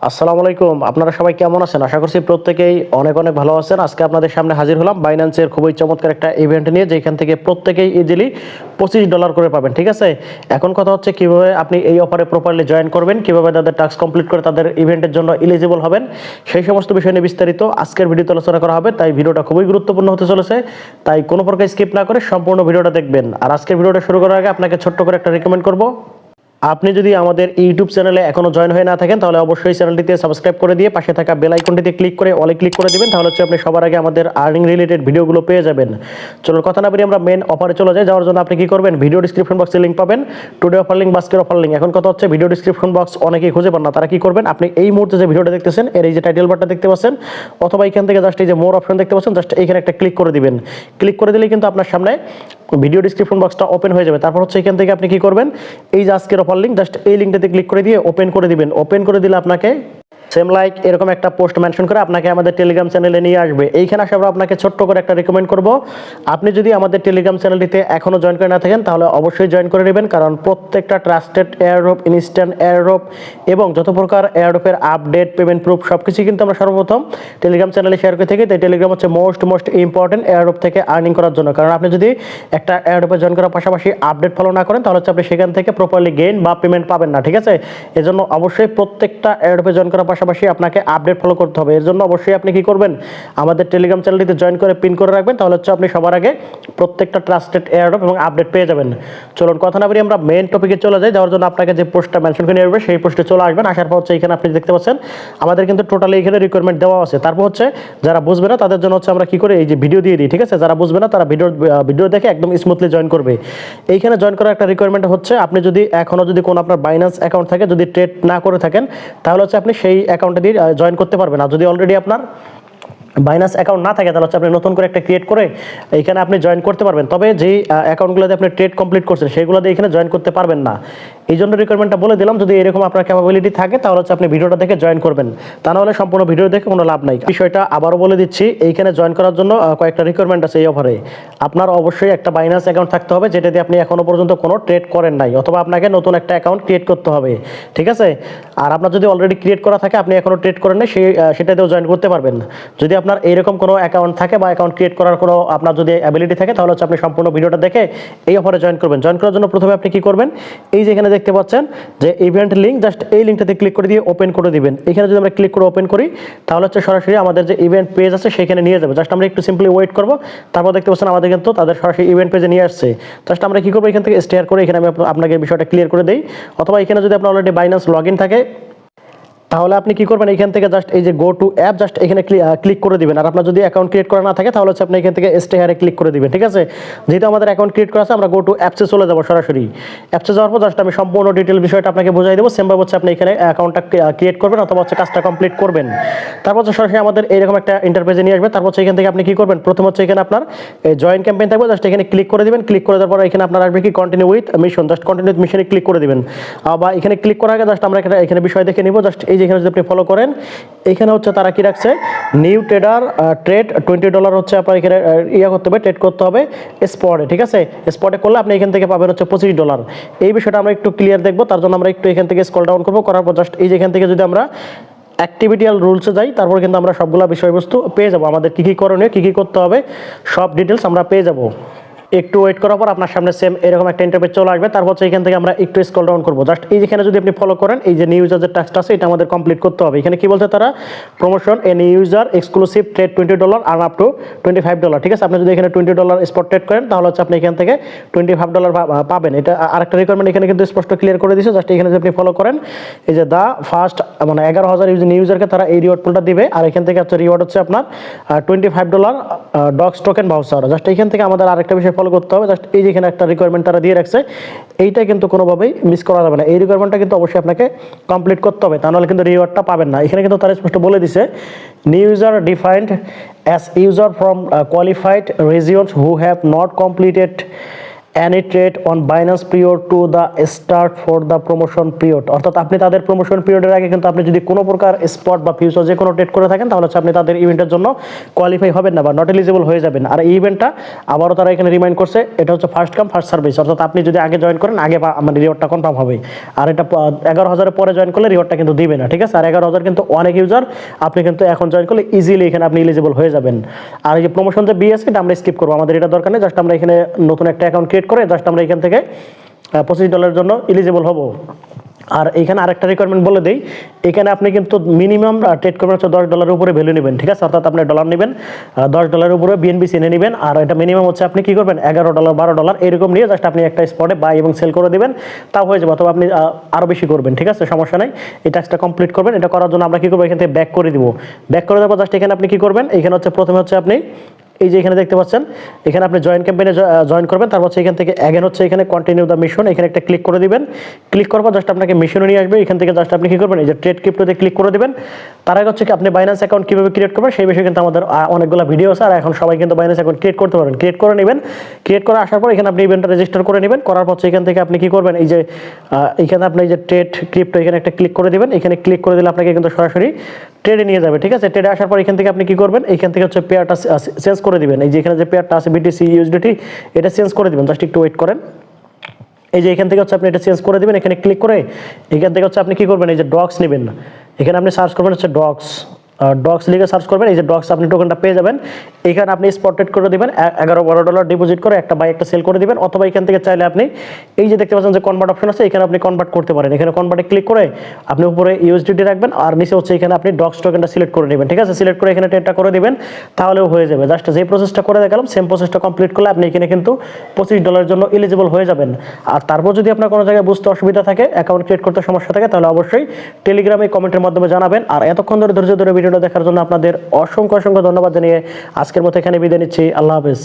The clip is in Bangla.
আসসালামু আলাইকুম। আপনারা সবাই কেমন আছেন? আশা করছি প্রত্যেকেই অনেক অনেক ভালো আছেন। আজকে আপনাদের সামনে হাজির হলাম বাইন্যান্সের খুবই চমৎকার একটা ইভেন্ট নিয়ে, যেখান থেকে প্রত্যেকেই ইজিলি $25 করে পাবেন। ঠিক আছে, এখন কথা হচ্ছে কিভাবে আপনি এই অফারে প্রপারলি জয়েন করবেন, কিভাবে তাদের টাস্ক কমপ্লিট করে তাদের ইভেন্টের জন্য এলিজিবল হবেন, সেই সমস্ত বিষয় নিয়ে বিস্তারিত আজকের ভিডিওতে আলোচনা করা হবে। তাই ভিডিওটা খুবই গুরুত্বপূর্ণ হতে চলেছে, তাই কোনো প্রকার স্কিপ না করে সম্পূর্ণ ভিডিওটা দেখবেন। আর আজকের ভিডিওটা শুরু করার আগে আপনাকে ছোট্ট করে একটা রিকমেন্ড করব, আপনি যদি আমাদের ইউটিউব চ্যানেলে এখনো জয়েন হয়ে না থাকেন তাহলে অবশ্যই চ্যানেলটিতে সাবস্ক্রাইব করে দিয়ে পাশে থাকা বেল আইকনটিতে ক্লিক করে অলে ক্লিক করে দিবেন। তাহলে হচ্ছে আপনি সবার আগে আমাদের আর্নিং রিলেটেড ভিডিওগুলো পেয়ে যাবেন। চলুন কথা না বেরিয়ে আমরা মেন অফারে চলে যাই। যাওয়ার জন্য আপনি কি করবেন, ভিডিও ডিসক্রিপশন বক্সে লিঙ্ক পাবেন, টুডে অফার লিঙ্ক, বাস্কের অফার লিঙ্ক। এখন কথা হচ্ছে ভিডিও ডিসক্রিপশন বক্স অনেকেই খুঁজে পান না, তারা কি করবেন, আপনি এই মুহূর্তে যে ভিডিওটা দেখতেছেন এর এই যে টাইটেল বারটা দেখতে পাচ্ছেন, অথবা এখান থেকে জাস্ট এই যে মোর অপশন দেখতে পাচ্ছেন, জাস্ট এইখানে একটা ক্লিক করে দিবেন। ক্লিক করে দিলেই কিন্তু আপনার সামনে ভিডিও ডিসক্রিপশন বক্সটা ওপেন হয়ে যাবে। তারপর হচ্ছে এখান থেকে আপনি কি করবেন, এই যে আজকের অফার লিঙ্ক, জাস্ট এই লিঙ্কটাতে ক্লিক করে দিয়ে ওপেন করে দিবেন। ওপেন করে দিলে আপনাকে সেম লাইক এরকম একটা পোস্ট মেনশন করে আপনাকে আমাদের টেলিগ্রাম চ্যানেলে নিয়ে আসবে। এইখানে আসার পর আপনাকে ছোট্ট করে একটা রিকমেন্ড করব, আপনি যদি আমাদের টেলিগ্রাম চ্যানেলটিতে এখনও জয়েন করে না থাকেন তাহলে অবশ্যই জয়েন করে নেবেন, কারণ প্রত্যেকটা ট্রাস্টেড এয়ারড্রপ, ইনস্ট্যান্ট এয়ারড্রপ এবং যত প্রকার এয়ারড্রপের আপডেট, পেমেন্ট প্রুফ সব কিছু কিন্তু আমরা সর্বপ্রথম টেলিগ্রাম চ্যানেলে শেয়ার করে থাকি। তাই টেলিগ্রাম হচ্ছে মোস্ট ইম্পর্টেন্ট এয়ারড্রপ থেকে আর্নিং করার জন্য, কারণ আপনি যদি একটা এয়ারড্রপে জয়েন করার পাশাপাশি আপডেট ফলো না করেন তাহলে হচ্ছে আপনি সেখান থেকে প্রপারলি গেইন বা পেমেন্ট পাবেন না। ঠিক আছে, এজন্য অবশ্যই প্রত্যেকটা এয়ারড্রপে জয়েন করার পাশাপাশি আপনাকে আপডেট ফলো করতে হবে। এর জন্য অবশ্যই আপনি কি করবেন, আমাদের টেলিগ্রাম চ্যানেলটিতে জয়েন করে পিন করে রাখবেন, তাহলে হচ্ছে আপনি সবার আগে প্রত্যেকটা ট্রাস্টেড এয়ারড্রপ এবং আপডেট পেয়ে যাবেন। চলুন কথা না বেরিয়ে আমরা মেইন টপিকে চলে যাই। যাওয়ার জন্য আপনাকে যে পোস্টটা মেনশন করে নেবে সেই পোস্টে চলে আসবেন। আসার পর হচ্ছে এখানে আপনি দেখতে পাচ্ছেন আমাদের কিন্তু টোটালি এখানে রিকোয়ারমেন্ট দেওয়া আছে। তারপর হচ্ছে যারা বুঝবে না তাদের জন্য হচ্ছে আমরা কি করে এই যে ভিডিও দিয়ে দিই। ঠিক আছে, যারা বুঝবে না তারা ভিডিও দেখে একদম স্মুথলি জয়েন করবে। এইখানে জয়েন করার একটা রিকোয়ারমেন্ট হচ্ছে, আপনি যদি এখনও যদি কোনো আপনার বাইন্যান্স অ্যাকাউন্ট থাকে, যদি ট্রেড না করে থাকেন তাহলে হচ্ছে আপনি সেই অ্যাকাউন্টে দিয়ে জয়েন করতে পারবেন। আর যদি অলরেডি আপনার বাইন্যান্স অ্যাকাউন্ট না থাকে তাহলে হচ্ছে আপনি নতুন করে একটা ক্রিয়েট করে এইখানে আপনি জয়েন করতে পারবেন। তবে যেই অ্যাকাউন্টগুলোতে আপনি ট্রেড কমপ্লিট করছেন সেগুলোতে এখানে জয়েন করতে পারবেন না। এই জন্য রিকোয়ারমেন্টটা বলে দিলাম, যদি এরকম আপনার ক্যাপাবিলিটি থাকে তাহলে হচ্ছে আপনি ভিডিওটা দেখে জয়েন করবেন, তা নাহলে সম্পূর্ণ ভিডিও দেখে কোনো লাভ নাই। বিষয়টা আবারও বলে দিচ্ছি, এইখানে জয়েন করার জন্য কয়েকটা রিকোয়ারমেন্ট আছে এই অফারে। আপনার অবশ্যই একটা বাইন্যান্স অ্যাকাউন্ট থাকতে হবে যেটা দিয়ে আপনি এখনও পর্যন্ত কোনো ট্রেড করেন নাই, অথবা আপনাকে নতুন একটা অ্যাকাউন্ট ক্রিয়েট করতে হবে। ঠিক আছে, আর আপনার যদি অলরেডি ক্রিয়েট করা থাকে, আপনি এখনও ট্রেড করেন নাই, সেটাতেও জয়েন করতে পারবেন। যদি আপনার এইরকম কোনো অ্যাকাউন্ট থাকে বা অ্যাকাউন্ট ক্রিয়েট করার কোনো আপনার যদি অ্যাবিলিটি থাকে তাহলে হচ্ছে আপনি সম্পূর্ণ ভিডিওটা দেখে এই অফারে জয়েন করবেন। জয়েন করার জন্য প্রথমে আপনি কি করবেন, এই যে এখানে দেখতে পাচ্ছেন যে ইভেন্ট লিঙ্ক, জাস্ট এই লিঙ্কটাতে ক্লিক করে দিয়ে ওপেন করে দিবেন। এখানে যদি আমরা ক্লিক করে ওপেন করি তাহলে হচ্ছে সরাসরি আমাদের যে ইভেন্ট পেজ আছে সেখানে নিয়ে যাবে। জাস্ট আমরা একটু সিম্পলি ওয়েট করব, তারপর দেখতে পাচ্ছেন আমাদের কিন্তু তাদের সরাসরি ইভেন্ট পেজে নিয়ে আসছে। জাস্ট আমরা কি করবো, এখান থেকে স্টেয়ার করে এখানে আমি আপনাকে বিষয়টা ক্লিয়ার করে দিই। অথবা এখানে যদি আপনার অলরেডি বাইন্যান্স লগ ইন থাকে তাহলে আপনি কি করবেন, এখান থেকে জাস্ট এই যে গো টু অ্যাপ, জাস্ট এখানে ক্লিক করে দিবেন। আর আপনার যদি অ্যাকাউন্ট ক্রিয়েট করা না থাকে তাহলে হচ্ছে আপনি এখান থেকে স্টে হারে ক্লিক করে দিবেন। ঠিক আছে, যেহেতু আমাদের অ্যাকাউন্ট ক্রিয়েট করা আছে আমরা গো টু অ্যাপসে চলে যাবো। সরাসরি অ্যাপসে যাওয়ার পর জাস্ট আমি সম্পূর্ণ ডিটেল বিষয়টা আপনাকে বোঝাই দেবো। সেমভাবে হচ্ছে আপনি এখানে অ্যাকাউন্টটা ক্রিয়েট করবেন অথবা হচ্ছে কাজটা কমপ্লিট করবেন। তারপর হচ্ছে সরাসরি আমাদের এইরকম একটা ইন্টারপেজে নিয়ে আসবে। তারপর হচ্ছে এখান থেকে আপনি কি করবেন, প্রথম হচ্ছে এখানে আপনার জয়েন ক্যাম্পেইন থাকবে, জাস্ট এখানে ক্লিক করে দিবেন। ক্লিক করে দেওয়ার পর এখানে আপনার আসবে কি continue with mission, just continue with মিশনে ক্লিক করে দিবেন। বা এখানে ক্লিক করার আগে জাস্ট আমরা এখানে বিষয় দেখে নিব। জাস্ট এই যে এখানে যদি আপনি ফলো করেন, এখানে হচ্ছে তারা কি রাখছে, নিউ ট্রেডার ট্রেড $20 হচ্ছে আপনার এখানে করতে হবে, ট্রেড করতে হবে স্পটে। ঠিক আছে, স্পটে করলে আপনি এখান থেকে পাবেন হচ্ছে $25। এই বিষয়টা আমরা একটু ক্লিয়ার দেখবো, তার জন্য আমরা একটু এখান থেকে স্ক্রল ডাউন করবো। করার পর জাস্ট এই যে এখান থেকে যদি আমরা অ্যাক্টিভিটিয়াল রুলসে যাই তারপর কিন্তু আমরা সবগুলো বিষয়বস্তু পেয়ে যাবো, আমাদের কী কী করণীয়, কী কী করতে হবে সব ডিটেলস আমরা পেয়ে যাবো। একটু ওয়েট করার পর আপনার সামনে সেম এরকম একটা ইন্টারপেজ চলে আসবে। তারপর হচ্ছে এখান থেকে আমরা একটু স্ক্রল ডাউন করবো। জাস্ট এই যেখানে যদি আপনি ফলো করেন, এই যে নিউ ইউজার টাস্কটা আছে এটা আমাদের কমপ্লিট করতে হবে। এখানে কি বলছে তারা, promotion a new user exclusive trade $20 earn up to $25। ঠিক আছে, আপনি যদি এখানে $20 স্পট ট্রেড করেন তাহলে হচ্ছে আপনি এখান থেকে $25 পাবেন। এটা আরেকটা রিকোয়ারমেন্ট এখানে কিন্তু স্পষ্ট ক্লিয়ার করে দিয়েছে। জাস্ট এখানে যদি আপনি ফলো করেন, এই যে দা ফার্স্ট মানে 11,000 নিউ ইউজারকে তারা এই রিওয়ার্ড পুলটা দিবে। আর এখান থেকে হচ্ছে রিওয়ার্ড হচ্ছে আপনার $25 ডক্স টোকেন ভাউচার। জাস্ট এখান থেকে আমাদের আরেকটা বিষয় ফলো করতে হবে। জাস্ট এই যেখানে একটা রিকোয়ারমেন্ট তারা দিয়ে রাখছে, এইটা কিন্তু কোনোভাবেই মিস করা যাবে না। এই রিকোয়ারমেন্টটা কিন্তু অবশ্যই আপনাকে কমপ্লিট করতে হবে, তা নাহলে কিন্তু রিওয়ার্ডটা পাবেন না। এখানে কিন্তু তারা স্পষ্ট বলে দিছে, new user defined as user from qualified regions who have not completed any trade on Binance prior to the start for the promotion period, অর্থাৎ আপনি তাদের প্রমোশন পিরিয়ডের আগে কিন্তু আপনি যদি কোনো প্রকার স্পট বা ফিউচার যে কোনো ট্রেড করে থাকেন তাহলে হচ্ছে আপনি তাদের ইভেন্টের জন্য কোয়ালিফাই হবেন না বা নট এলিজিবল হয়ে যাবেন। আর এই ইভেন্টটা আবারও তারা এখানে রিমাইন্ড করছে, এটা হচ্ছে ফার্স্ট কাম ফার্স্ট সার্ভিস, অর্থাৎ আপনি যদি আগে জয়েন করেন আগে মানে রিওয়ার্ডটা কনফার্ম হবে। আর এটা 11,000-এর পরে জয়েন করলে রিওয়ার্ডটা কিন্তু দিবে না, ঠিক আছে। আর 11,000 কিন্তু অনেক ইউজার, আপনি কিন্তু এখন জয়েন করলে ইজিলি এখানে আপনি এলিজিবল হয়ে যাবেন। আর এই যে প্রমোশন যে বিএসকে এটা আমরা স্কিপ করবো, আমাদের এটা দরকার নেই। জাস্ট আমরা এখানে নতুন একটা অ্যাকাউন্ট ক্রিয়েট করে জাস্ট আমরা এখান থেকে $25 জন্য এলিজিবল হব। আর এখানে আরেকটা রিকোয়ারমেন্ট বলে দেই, এখানে আপনি কিন্তু মিনিমাম ট্রেড করবেন হচ্ছে $10 উপরে ভ্যালু নেবেন, ঠিক আছে। অর্থাৎ আপনি ডলার নেবেন, $10 উপরে বিএনবি সিনে নেবেন। আর এটা মিনিমাম হচ্ছে আপনি কি করবেন $11 $12 এরকম নিয়ে জাস্ট আপনি একটা স্পটে বাই এবং সেল করে দিবেন, তাও হয়ে যাবে। অথবা আপনি আরও বেশি করবেন, ঠিক আছে, সমস্যা নাই। এই টাস্কটা কমপ্লিট করবেন। এটা করার জন্য আমরা কি করবো, এখান থেকে ব্যাক করে দিব। ব্যাক করে দেবো জাস্ট এখানে আপনি কি করবেন, এখানে হচ্ছে প্রথমে হচ্ছে আপনি এই যে এখানে দেখতে পাচ্ছেন, এখানে আপনি জয়েন ক্যাম্পেইনে জয়েন করবেন। তারপর হচ্ছে এখান থেকে অ্যাগেন হচ্ছে এখানে কন্টিনিউ দ্য মিশন, এখানে একটা ক্লিক করে দিবেন। ক্লিক করবো জাস্ট আপনাকে মিশনে নিয়ে আসবে। এখান থেকে জাস্ট আপনি কি করবেন, এই যে ট্রেড ক্রিপ্টোতে ক্লিক করে দিবেন। তার আগে হচ্ছে কি আপনি বাইন্যান্স অ্যাকাউন্ট কীভাবে ক্রিয়েট করবেন সেই বিষয়ে কিন্তু আমাদের অনেকগুলো ভিডিও আছে। আর এখন সবাই কিন্তু বাইন্যান্স অ্যাকাউন্ট ক্রিয়েট করতে পারবেন। ক্রিয়েট করে নেবেন, ক্রিয়েট করে আসার পর এখানে আপনি ইভেন্টটা রেজিস্টার করে নেবেন। করার পর হচ্ছে এখান থেকে আপনি কি করবেন, এই যে এখানে আপনি এই যে ট্রেড ক্রিপ্টো এখানে একটা ক্লিক করে দিবেন। এখানে ক্লিক করে দিলে আপনাকে কিন্তু সরাসরি ট্রেডে নিয়ে যাবে, ঠিক আছে। ট্রেডে আসার পর এখান থেকে আপনি কি করবেন, এখান থেকে হচ্ছে পেয়ারটা চেঞ্জ করে দিবেন। এই যে এখানে যে পেয়ারটা আছে বিটিসি ইউএসডিটি, এটা চেঞ্জ করে দিবেন। জাস্ট একটু ওয়েট করেন। এই যে এখান থেকে হচ্ছে আপনি এটা চেঞ্জ করে দিবেন। এখানে ক্লিক করে এখান থেকে হচ্ছে আপনি কি করবেন, এই যে ডক্স নেবেন না, এখানে আপনি সার্চ করবেন হচ্ছে ডক্স লিখে সার্চ করবেন। এই যে ডক্স আপনি টোকেনটা পেয়ে যাবেন। এখানে আপনি স্পটেড করে দিবেন, $11-12 ডিপোজিট করে একটা বাই একটা সেল করে দিবেন। অথবা এখান থেকে চাইলে আপনি এই যে দেখতে পাচ্ছেন যে কনভার্ট অপশন আছে, এখানে আপনি কনভার্ট করতে পারেন। এখানে কনভার্টে ক্লিক করে আপনি উপরে ইউএসডিটি রাখবেন আর নিচে হচ্ছে এখানে আপনি ডক্স টোকেনটা সিলেক্ট করে নেবেন, ঠিক আছে। সিলেক্ট করে এখানে ট্রেডটা করে দিবেন, তাহলেও হয়ে যাবে। জাস্ট যে প্রসেসটা করে দেখালাম সেম প্রসেসটা কমপ্লিট করলে আপনি এখানে কিন্তু $25 জন্য এলিজিবল হয়ে যাবেন। আর তারপর যদি আপনার কোনো জায়গায় বুঝতে অসুবিধা থাকে, অ্যাকাউন্ট ক্রিয়েট করতে সমস্যা থাকে, তাহলে অবশ্যই টেলিগ্রামে কমেন্টের মাধ্যমে জানাবেন। আর এতক্ষণ ধরে ধৈর্য ধরে ভিডিওটা দেখার জন্য আপনাদের অসংখ্য ধন্যবাদ জানিয়ে আজকের মতো এখানে বিদায় নিচ্ছি। আল্লাহ হাফেজ।